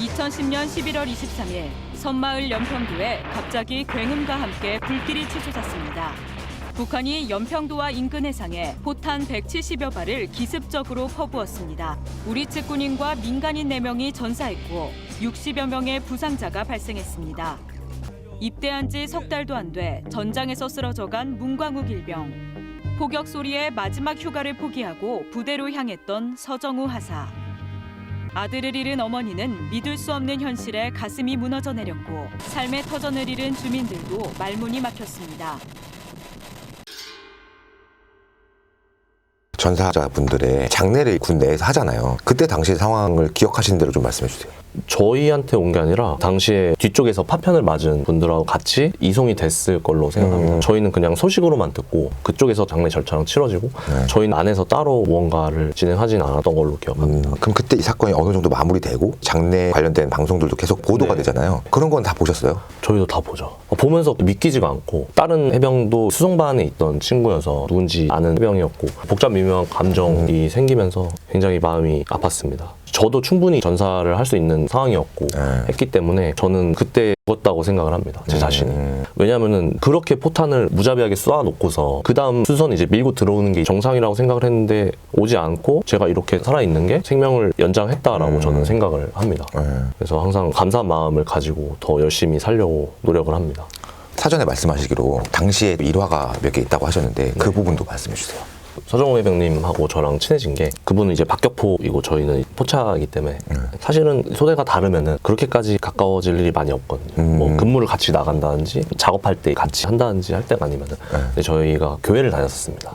2010년 11월 23일 섬마을 연평도에 갑자기 굉음과 함께 불길이 치솟았습니다. 북한이 연평도와 인근 해상에 포탄 170여 발을 기습적으로 퍼부었습니다. 우리 측 군인과 민간인 4명이 전사했고 60여 명의 부상자가 발생했습니다. 입대한 지 석 달도 안 돼 전장에서 쓰러져간 문광욱 일병. 포격 소리에 마지막 휴가를 포기하고 부대로 향했던 서정우 하사. 아들을 잃은 어머니는 믿을 수 없는 현실에 가슴이 무너져 내렸고 삶의 터전을 잃은 주민들도 말문이 막혔습니다. 전사자분들의 장례를 군 내에서 하잖아요. 그때 당시 상황을 기억하시는 대로 좀 말씀해 주세요. 저희한테 온 게 아니라 당시에 뒤쪽에서 파편을 맞은 분들하고 같이 이송이 됐을 걸로 생각합니다. 저희는 그냥 소식으로만 듣고 그쪽에서 장례 절차랑 치러지고 저희는 안에서 따로 무언가를 진행하진 않았던 걸로 기억합니다. 그럼 그때 이 사건이 어느 정도 마무리되고 장례 관련된 방송들도 계속 보도가 되잖아요. 그런 건 다 보셨어요? 저희도 다 보죠. 보면서 믿기지가 않고 다른 해병도 수송반에 있던 친구여서 누군지 아는 해병이었고 복잡 미묘한 감정이 생기면서 굉장히 마음이 아팠습니다. 저도 충분히 전사를 할 수 있는 상황이었고 했기 때문에 저는 그때 죽었다고 생각을 합니다. 제 자신이. 왜냐하면은 그렇게 포탄을 무자비하게 쏴놓고서 그 다음 순서는 이제 밀고 들어오는 게 정상이라고 생각을 했는데 오지 않고 제가 이렇게 살아있는 게 생명을 연장했다라고 저는 생각을 합니다. 그래서 항상 감사한 마음을 가지고 더 열심히 살려고 노력을 합니다. 사전에 말씀하시기로 당시에 일화가 몇 개 있다고 하셨는데 그 부분도 말씀해 주세요. 서정우 해병님하고 저랑 친해진 게 그분은 이제 박격포이고 저희는 포차이기 때문에 사실은 소대가 다르면은 그렇게까지 가까워질 일이 많이 없거든요. 뭐 근무를 같이 나간다든지 작업할 때 같이 한다든지 할 때가 아니면은 근데 저희가 교회를 다녔었습니다.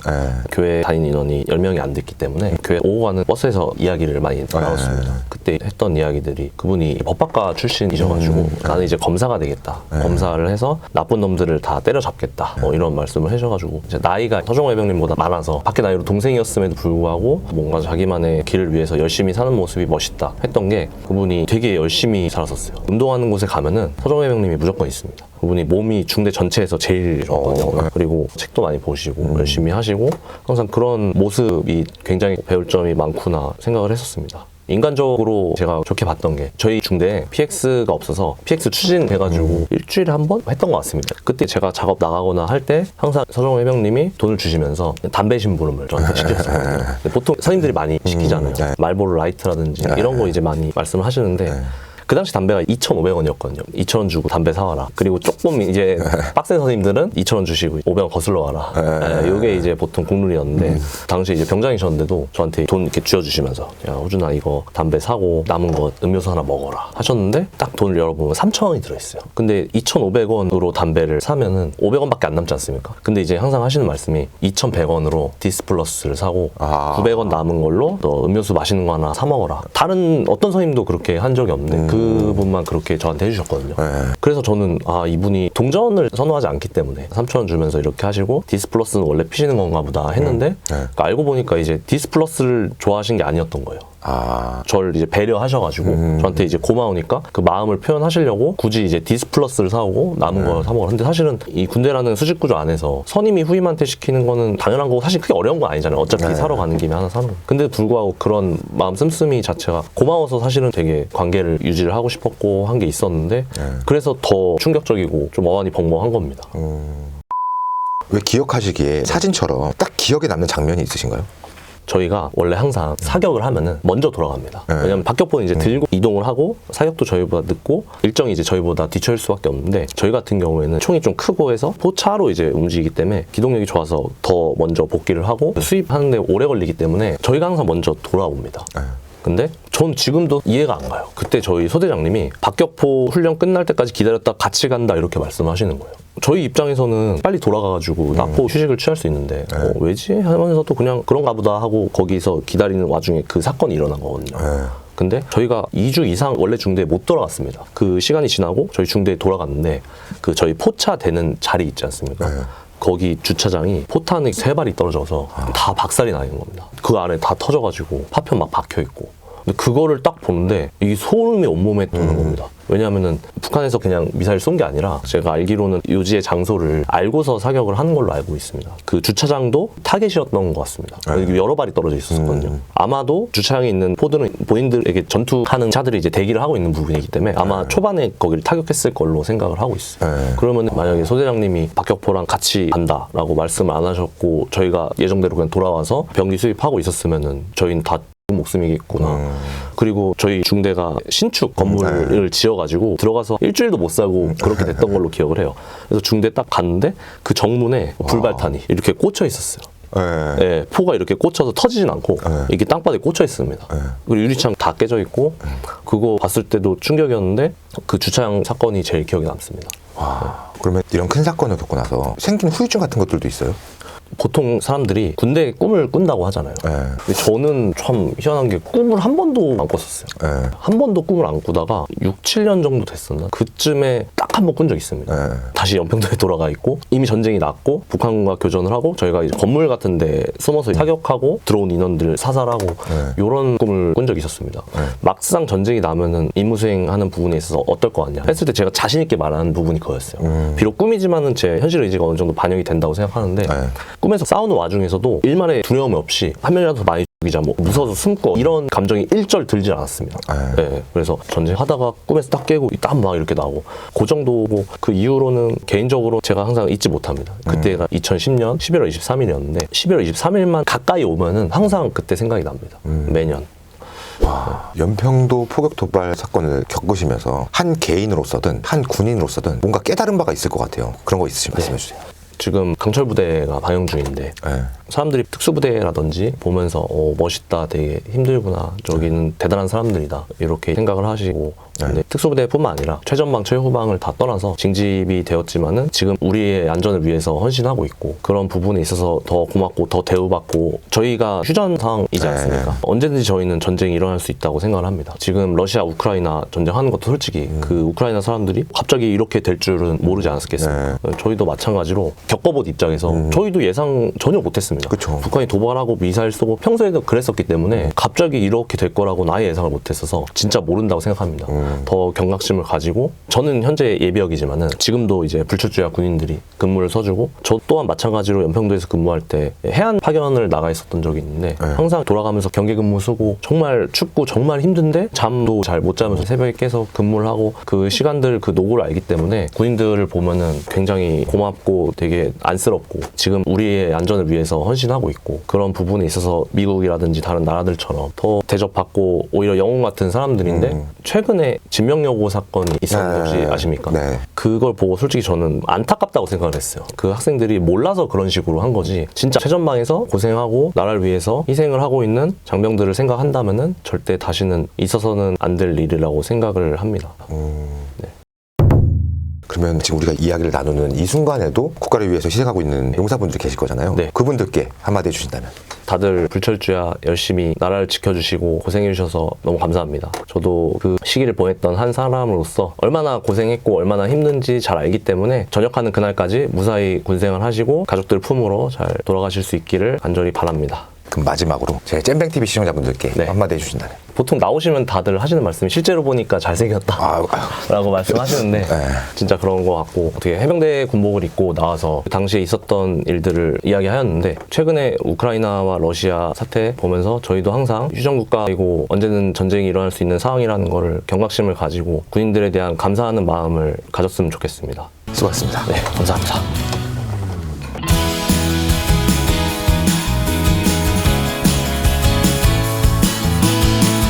교회 다니는 인원이 10명이 안 됐기 때문에 교회 오고 가는 버스에서 이야기를 많이 나눴습니다. 그때 했던 이야기들이 그분이 법학과 출신이셔가지고 나는 이제 검사가 되겠다. 검사를 해서 나쁜 놈들을 다 때려잡겠다. 뭐 이런 말씀을 하셔가지고 이제 나이가 서정우 해병님보다 많아서 밖에 나이로 동생이었음에도 불구하고 뭔가 자기만의 길을 위해서 열심히 사는 모습이 멋있다 했던 게 그분이 되게 열심히 살았었어요. 운동하는 곳에 가면은 서정우 해병님이 무조건 있습니다. 그분이 몸이 중대 전체에서 제일 좋거든요. 그리고 책도 많이 보시고 열심히 하시고 항상 그런 모습이 굉장히 배울 점이 많구나 생각을 했었습니다. 인간적으로 제가 좋게 봤던 게 저희 중대에 PX가 없어서 PX 추진해가지고 일주일에 한 번 했던 것 같습니다. 그때 제가 작업 나가거나 할 때 항상 서정우 해병님이 돈을 주시면서 담배 심부름을 저한테 시켰었거든요. 보통 선임들이 많이 시키잖아요. 말보로 라이트라든지 이런 거 이제 많이 말씀을 하시는데 그 당시 담배가 2,500원이었거든요. 2,000원 주고 담배 사와라. 그리고 조금 이제 빡센 선생님들은 2,000원 주시고 500원 거슬러 와라. 이게 이제 보통 국룰이었는데 당시 이제 병장이셨는데도 저한테 돈 이렇게 쥐어주시면서 야 호준아 이거 담배 사고 남은 거 음료수 하나 먹어라 하셨는데 딱 돈을 열어보면 3,000원이 들어있어요. 근데 2,500원으로 담배를 사면은 500원밖에 안 남지 않습니까? 근데 이제 항상 하시는 말씀이 2,100원으로 디스플러스를 사고 900원 남은 걸로 너 음료수 맛있는 거 하나 사 먹어라. 다른 어떤 선생님도 그렇게 한 적이 없는데 그분만 그렇게 저한테 해주셨거든요. 그래서 저는 이분이 동전을 선호하지 않기 때문에 3,000원 주면서 이렇게 하시고 디스플러스는 원래 피시는 건가 보다 했는데 알고 보니까 이제 디스플러스를 좋아하신 게 아니었던 거예요. 저를 이제 배려하셔가지고 저한테 이제 고마우니까 그 마음을 표현하시려고 굳이 이제 디스플러스를 사오고 남은 걸 사 먹어. 근데 사실은 이 군대라는 수직 구조 안에서 선임이 후임한테 시키는 거는 당연한 거고 사실 크게 어려운 거 아니잖아요. 어차피 사러 가는 김에 하나 사는 거. 근데 불구하고 그런 마음 씀씀이 자체가 고마워서 사실은 되게 관계를 유지를 하고 싶었고 한 게 있었는데 그래서 더 충격적이고 좀 어안이 벙벙한 겁니다. 왜 기억하시기에 사진처럼 딱 기억에 남는 장면이 있으신가요? 저희가 원래 항상 사격을 하면은 먼저 돌아갑니다. 왜냐면 박격포는 이제 들고 이동을 하고 사격도 저희보다 늦고 일정이 이제 저희보다 뒤처질 수밖에 없는데 저희 같은 경우에는 총이 좀 크고 해서 포차로 이제 움직이기 때문에 기동력이 좋아서 더 먼저 복귀를 하고 수입하는데 오래 걸리기 때문에 저희가 항상 먼저 돌아옵니다. 근데 전 지금도 이해가 안 가요. 그때 저희 소대장님이 박격포 훈련 끝날 때까지 기다렸다 같이 간다 이렇게 말씀하시는 거예요. 저희 입장에서는 빨리 돌아가가지고 낫고 휴식을 취할 수 있는데 왜지? 하면서도 그냥 그런가 보다 하고 거기서 기다리는 와중에 그 사건이 일어난 거거든요. 근데 저희가 2주 이상 원래 중대에 못 돌아갔습니다. 그 시간이 지나고 저희 중대에 돌아갔는데 그 저희 포차 되는 자리 있지 않습니까? 거기 주차장이 포탄이 3발이 떨어져서 다 박살이 나 있는 겁니다. 그 안에 다 터져가지고 파편 막 박혀있고 근데 그거를 딱 보는데 이게 소름이 온몸에 도는 겁니다. 왜냐하면은 북한에서 그냥 미사일 쏜 게 아니라 제가 알기로는 요지의 장소를 알고서 사격을 하는 걸로 알고 있습니다. 그 주차장도 타겟이었던 것 같습니다. 여러 발이 떨어져 있었거든요. 아마도 주차장에 있는 포드는 본인들에게 전투하는 차들이 이제 대기를 하고 있는 부분이기 때문에 아마 초반에 거기를 타격했을 걸로 생각을 하고 있어요. 그러면 만약에 소대장님이 박격포랑 같이 간다라고 말씀을 안 하셨고 저희가 예정대로 그냥 돌아와서 병기 수입하고 있었으면은 저희는 다 목숨이겠구나. 그리고 저희 중대가 신축 건물을 지어가지고 들어가서 일주일도 못 살고 그렇게 됐던 걸로 기억을 해요. 그래서 중대 딱 갔는데 그 정문에 불발탄이 이렇게 꽂혀 있었어요. 네, 포가 이렇게 꽂혀서 터지진 않고 이게 땅바닥에 꽂혀 있습니다. 그리고 유리창 다 깨져 있고 그거 봤을 때도 충격이었는데 그 주차장 사건이 제일 기억에 남습니다. 와, 그러면 이런 큰 사건을 겪고 나서 생긴 후유증 같은 것들도 있어요? 보통 사람들이 군대 꿈을 꾼다고 하잖아요. 근데 저는 참 희한한 게 꿈을 한 번도 안 꿨었어요. 한 번도 꿈을 안 꾸다가 6, 7년 정도 됐었나? 그쯤에 딱 한 번 꾼 적이 있습니다. 다시 연평도에 돌아가 있고 이미 전쟁이 났고 북한과 교전을 하고 저희가 이제 건물 같은 데 숨어서 사격하고 들어온 인원들 사살하고 이런 꿈을 꾼 적이 있었습니다. 막상 전쟁이 나면은 임무수행하는 부분에 있어서 어떨 거 같냐 했을 때 제가 자신 있게 말하는 부분이 그거였어요. 비록 꿈이지만은 제 현실 의지가 어느 정도 반영이 된다고 생각하는데 꿈에서 싸우는 와중에서도 일말의 두려움 없이 한 명이라도 많이 죽이자 뭐 무서워서 숨고 이런 감정이 일절 들지 않았습니다. 네, 그래서 전쟁하다가 꿈에서 딱 깨고 땀 막 이렇게 나고 그 정도고 그 이후로는 개인적으로 제가 항상 잊지 못합니다. 그때가 2010년 11월 23일이었는데 11월 23일만 가까이 오면은 항상 그때 생각이 납니다. 매년. 와, 연평도 포격 도발 사건을 겪으시면서 한 개인으로서든 한 군인으로서든 뭔가 깨달은 바가 있을 것 같아요. 그런 거 있으시면 말씀해 주세요. 지금 강철 부대가 방영 중인데 사람들이 특수부대라든지 보면서 멋있다, 되게 힘들구나, 저기는 대단한 사람들이다 이렇게 생각을 하시고 근데 특수부대뿐만 아니라 최전방, 최후방을 다 떠나서 징집이 되었지만은 지금 우리의 안전을 위해서 헌신하고 있고 그런 부분에 있어서 더 고맙고 더 대우받고 저희가 휴전 상황이지 않습니까? 언제든지 저희는 전쟁이 일어날 수 있다고 생각을 합니다. 지금 러시아, 우크라이나 전쟁하는 것도 솔직히 그 우크라이나 사람들이 갑자기 이렇게 될 줄은 모르지 않았겠습니까? 저희도 마찬가지로 겪어본 입장에서 저희도 예상 전혀 못했습니다. 그쵸. 북한이 도발하고 미사일 쏘고 평소에도 그랬었기 때문에 갑자기 이렇게 될 거라고는 아예 예상을 못했어서 진짜 모른다고 생각합니다. 더 경각심을 가지고 저는 현재 예비역이지만은 지금도 이제 불철주야 군인들이 근무를 서주고 저 또한 마찬가지로 연평도에서 근무할 때 해안 파견을 나가 있었던 적이 있는데 항상 돌아가면서 경계 근무 쓰고 정말 춥고 정말 힘든데 잠도 잘 못 자면서 새벽에 깨서 근무를 하고 그 시간들 그 노고를 알기 때문에 군인들을 보면은 굉장히 고맙고 되게 안쓰럽고 지금 우리의 안전을 위해서 헌신하고 있고 그런 부분에 있어서 미국이라든지 다른 나라들처럼 더 대접받고 오히려 영웅 같은 사람들인데 최근에 진명여고 사건이 있었는지 혹시 아십니까? 그걸 보고 솔직히 저는 안타깝다고 생각을 했어요. 그 학생들이 몰라서 그런 식으로 한 거지 진짜 최전방에서 고생하고 나라를 위해서 희생을 하고 있는 장병들을 생각한다면은 절대 다시는 있어서는 안 될 일이라고 생각을 합니다. 그러면 지금 우리가 이야기를 나누는 이 순간에도 국가를 위해서 희생하고 있는 용사분들이 계실 거잖아요. 그분들께 한마디 해주신다면? 다들 불철주야 열심히 나라를 지켜주시고 고생해주셔서 너무 감사합니다. 저도 그 시기를 보냈던 한 사람으로서 얼마나 고생했고 얼마나 힘든지 잘 알기 때문에 전역하는 그날까지 무사히 군생활 하시고 가족들 품으로 잘 돌아가실 수 있기를 간절히 바랍니다. 그럼 마지막으로 제 잼뱅TV 시청자분들께 한마디 해주신다면? 보통 나오시면 다들 하시는 말씀이 실제로 보니까 잘생겼다 라고 말씀하시는데 진짜 그런 것 같고 어떻게 해병대 군복을 입고 나와서 당시에 있었던 일들을 이야기하였는데 최근에 우크라이나와 러시아 사태 보면서 저희도 항상 휴전국가이고 언제든 전쟁이 일어날 수 있는 상황이라는 거를 경각심을 가지고 군인들에 대한 감사하는 마음을 가졌으면 좋겠습니다. 수고하셨습니다. 네, 감사합니다.